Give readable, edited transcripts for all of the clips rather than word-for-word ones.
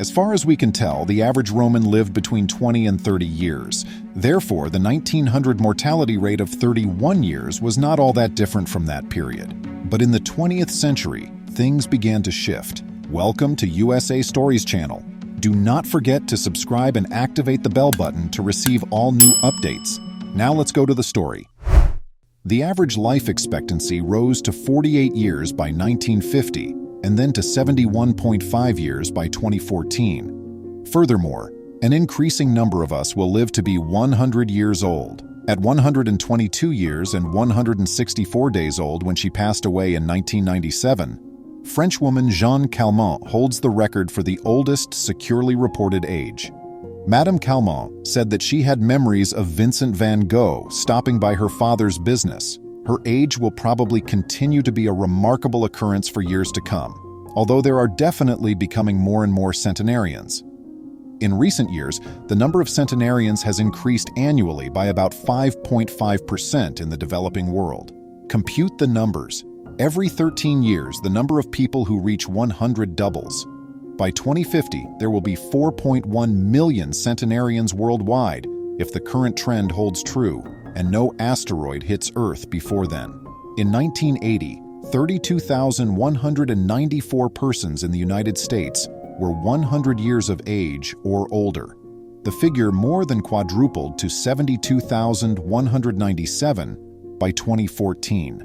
As far as we can tell, the average Roman lived between 20 and 30 years. Therefore, the 1900 mortality rate of 31 years was not all that different from that period. But in the 20th century, things began to shift. Welcome to USA Stories channel. Do not forget to subscribe and activate the bell button to receive all new updates. Now let's go to the story. The average life expectancy rose to 48 years by 1950, and then to 71.5 years by 2014. Furthermore, an increasing number of us will live to be 100 years old. At 122 years and 164 days old when she passed away in 1997, French woman Jeanne Calment holds the record for the oldest securely reported age. Madame Calment said that she had memories of Vincent van Gogh stopping by her father's business. Her age will probably continue to be a remarkable occurrence for years to come, although there are definitely becoming more and more centenarians. In recent years, the number of centenarians has increased annually by about 5.5% in the developing world. Compute the numbers. Every 13 years, the number of people who reach 100 doubles. By 2050, there will be 4.1 million centenarians worldwide if the current trend holds true and no asteroid hits Earth before then. In 1980, 32,194 persons in the United States were 100 years of age or older. The figure more than quadrupled to 72,197 by 2014.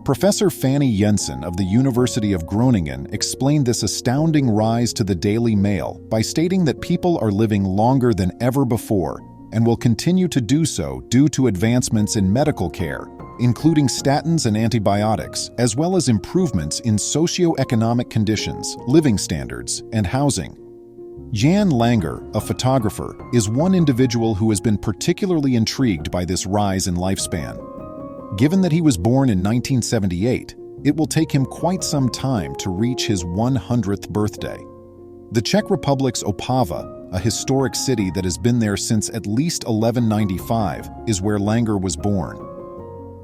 Professor Fanny Jensen of the University of Groningen explained this astounding rise to the Daily Mail by stating that people are living longer than ever before and will continue to do so due to advancements in medical care, including statins and antibiotics, as well as improvements in socioeconomic conditions, living standards, and housing. Jan Langer, a photographer, is one individual who has been particularly intrigued by this rise in lifespan. Given that he was born in 1978, it will take him quite some time to reach his 100th birthday. The Czech Republic's Opava, a historic city that has been there since at least 1195, is where Langer was born.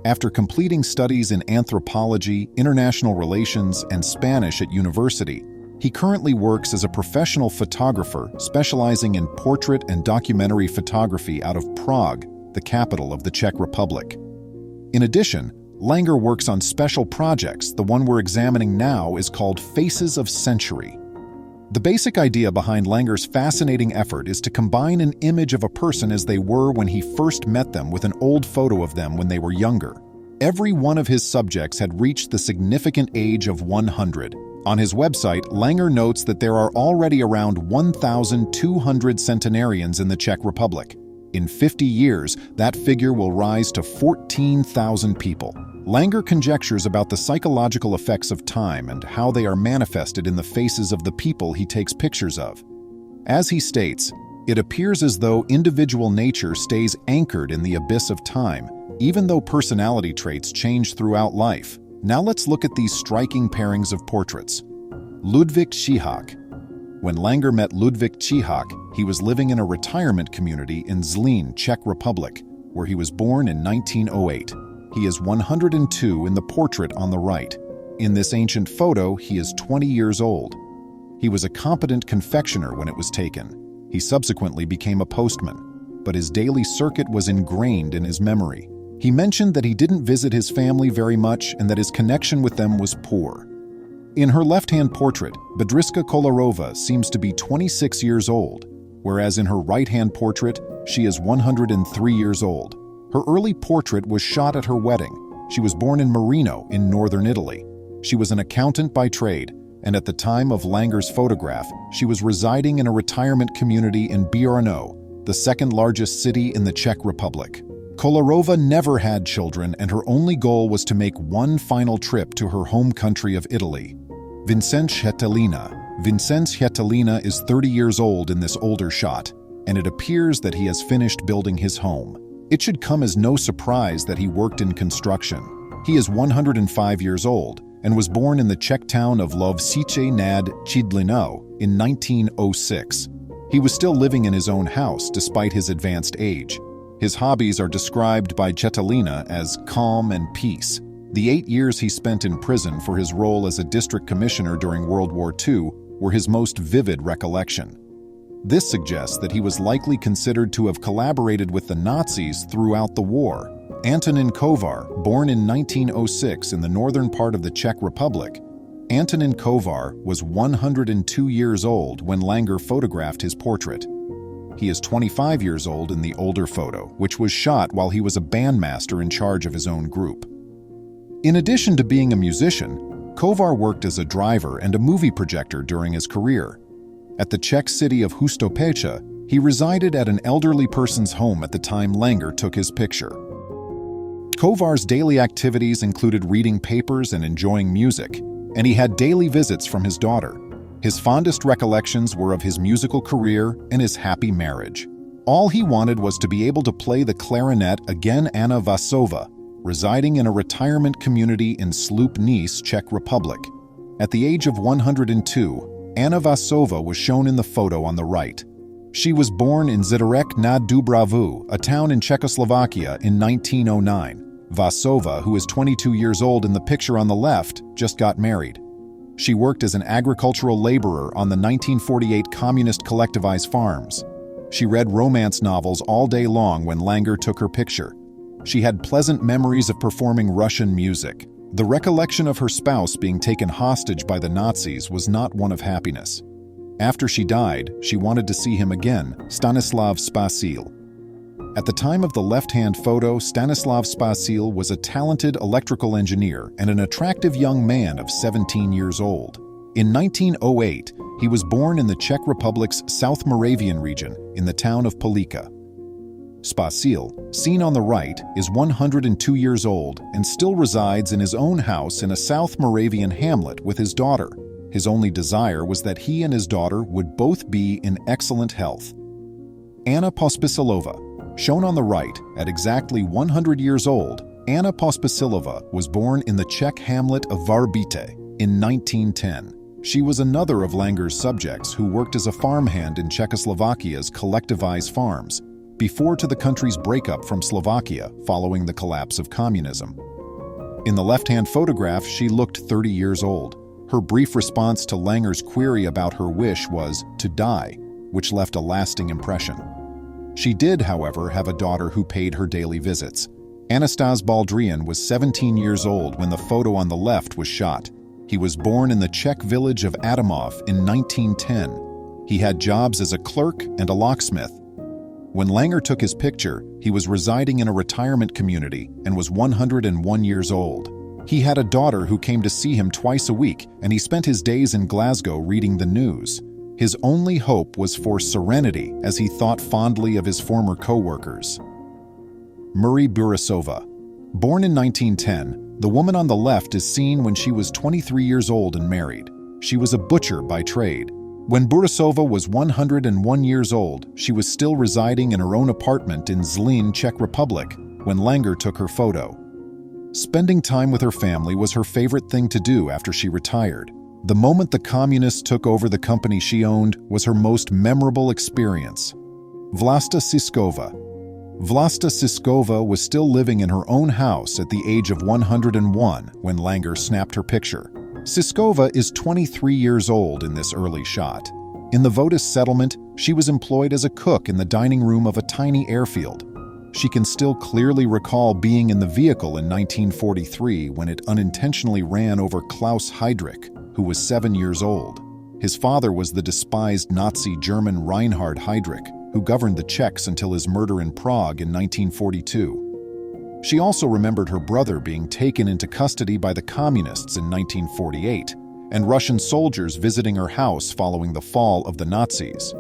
After completing studies in anthropology, international relations, and Spanish at university, he currently works as a professional photographer specializing in portrait and documentary photography out of Prague, the capital of the Czech Republic. In addition, Langer works on special projects. The one we're examining now is called Faces of Century. The basic idea behind Langer's fascinating effort is to combine an image of a person as they were when he first met them with an old photo of them when they were younger. Every one of his subjects had reached the significant age of 100. On his website, Langer notes that there are already around 1,200 centenarians in the Czech Republic. In 50 years, that figure will rise to 14,000 people. Langer conjectures about the psychological effects of time and how they are manifested in the faces of the people he takes pictures of. As he states, it appears as though individual nature stays anchored in the abyss of time, even though personality traits change throughout life. Now let's look at these striking pairings of portraits. Ludvík Čihák. When Langer met Ludvík Čihák, he was living in a retirement community in Zlín, Czech Republic, where he was born in 1908. He is 102 in the portrait on the right. In this ancient photo, he is 20 years old. He was a competent confectioner when it was taken. He subsequently became a postman, but his daily circuit was ingrained in his memory. He mentioned that he didn't visit his family very much and that his connection with them was poor. In her left-hand portrait, Bedřiška Kolárová seems to be 26 years old, whereas in her right-hand portrait, she is 103 years old. Her early portrait was shot at her wedding. She was born in Marino in northern Italy. She was an accountant by trade, and at the time of Langer's photograph, she was residing in a retirement community in Brno, the second largest city in the Czech Republic. Kolárová never had children, and her only goal was to make one final trip to her home country of Italy. Vincent Schiettelina. Vincent Schiettelina is 30 years old in this older shot, and it appears that he has finished building his home. It should come as no surprise that he worked in construction. He is 105 years old and was born in the Czech town of Lovosice nad Chidlinou in 1906. He was still living in his own house despite his advanced age. His hobbies are described by Schiettelina as calm and peace. The 8 years he spent in prison for his role as a district commissioner during World War II were his most vivid recollection. This suggests that he was likely considered to have collaborated with the Nazis throughout the war. Antonin Kovar, born in 1906 in the northern part of the Czech Republic, Antonin Kovar was 102 years old when Langer photographed his portrait. He is 25 years old in the older photo, which was shot while he was a bandmaster in charge of his own group. In addition to being a musician, Kovar worked as a driver and a movie projector during his career. At the Czech city of Hustopecha, he resided at an elderly person's home at the time Langer took his picture. Kovar's daily activities included reading papers and enjoying music, and he had daily visits from his daughter. His fondest recollections were of his musical career and his happy marriage. All he wanted was to be able to play the clarinet again. Anna Vasova, residing in a retirement community in Sloupnice, Czech Republic. At the age of 102, Anna Vasova was shown in the photo on the right. She was born in Zidorek nad Dubravu, a town in Czechoslovakia, in 1909. Vasova, who is 22 years old in the picture on the left, just got married. She worked as an agricultural laborer on the 1948 communist collectivized farms. She read romance novels all day long when Langer took her picture. She had pleasant memories of performing Russian music. The recollection of her spouse being taken hostage by the Nazis was not one of happiness. After she died, she wanted to see him again, Stanislav Spasil. At the time of the left-hand photo, Stanislav Spasil was a talented electrical engineer and an attractive young man of 17 years old. In 1908, he was born in the Czech Republic's South Moravian region in the town of Polica. Spasil, seen on the right, is 102 years old and still resides in his own house in a South Moravian hamlet with his daughter. His only desire was that he and his daughter would both be in excellent health. Anna Pospisilova, shown on the right, at exactly 100 years old, Anna Pospisilova was born in the Czech hamlet of Varbite in 1910. She was another of Langer's subjects who worked as a farmhand in Czechoslovakia's collectivized farms, before to the country's breakup from Slovakia following the collapse of communism. In the left-hand photograph, she looked 30 years old. Her brief response to Langer's query about her wish was to die, which left a lasting impression. She did, however, have a daughter who paid her daily visits. Anastas Baldrian was 17 years old when the photo on the left was shot. He was born in the Czech village of Adamov in 1910. He had jobs as a clerk and a locksmith. When Langer took his picture, he was residing in a retirement community and was 101 years old. He had a daughter who came to see him twice a week, and he spent his days in Glasgow reading the news. His only hope was for serenity as he thought fondly of his former co-workers. Marie Burasova. Born in 1910, the woman on the left is seen when she was 23 years old and married. She was a butcher by trade. When Burasova was 101 years old, she was still residing in her own apartment in Zlín, Czech Republic, when Langer took her photo. Spending time with her family was her favorite thing to do after she retired. The moment the communists took over the company she owned was her most memorable experience. Vlasta Siskova. Vlasta Siskova was still living in her own house at the age of 101 when Langer snapped her picture. Siskova is 23 years old in this early shot. In the Votis settlement, she was employed as a cook in the dining room of a tiny airfield. She can still clearly recall being in the vehicle in 1943 when it unintentionally ran over Klaus Heydrich, who was 7 years old. His father was the despised Nazi German Reinhard Heydrich, who governed the Czechs until his murder in Prague in 1942. She also remembered her brother being taken into custody by the communists in 1948, and Russian soldiers visiting her house following the fall of the Nazis.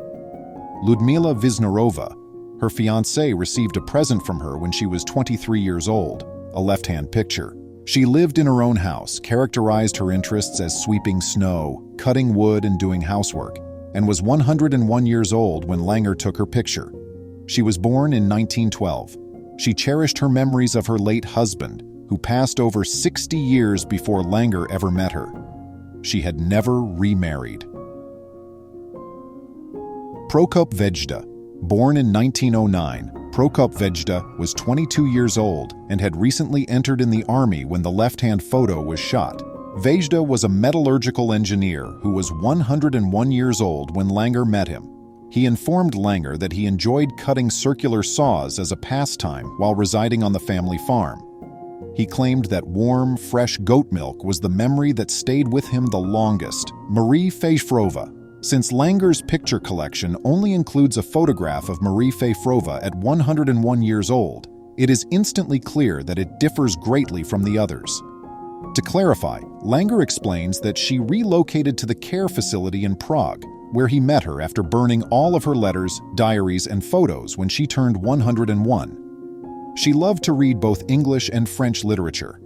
Ludmila Visnarova. Her fiancé received a present from her when she was 23 years old, a left-hand picture. She lived in her own house, characterized her interests as sweeping snow, cutting wood, and doing housework, and was 101 years old when Langer took her picture. She was born in 1912. She cherished her memories of her late husband, who passed over 60 years before Langer ever met her. She had never remarried. Prokop Vejda. Born in 1909, Prokop Vejda was 22 years old and had recently entered in the army when the left-hand photo was shot. Vejda was a metallurgical engineer who was 101 years old when Langer met him. He informed Langer that he enjoyed cutting circular saws as a pastime while residing on the family farm. He claimed that warm, fresh goat milk was the memory that stayed with him the longest. Marie Fejfrova. Since Langer's picture collection only includes a photograph of Marie Fejfrova at 101 years old, it is instantly clear that it differs greatly from the others. To clarify, Langer explains that she relocated to the care facility in Prague, where he met her after burning all of her letters, diaries, and photos when she turned 101. She loved to read both English and French literature.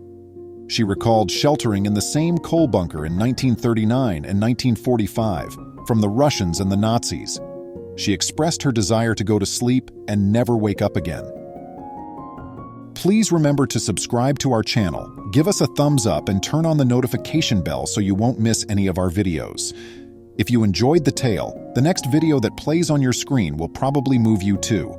She recalled sheltering in the same coal bunker in 1939 and 1945 from the Russians and the Nazis. She expressed her desire to go to sleep and never wake up again. Please remember to subscribe to our channel, give us a thumbs up, and turn on the notification bell so you won't miss any of our videos. If you enjoyed the tale, the next video that plays on your screen will probably move you too.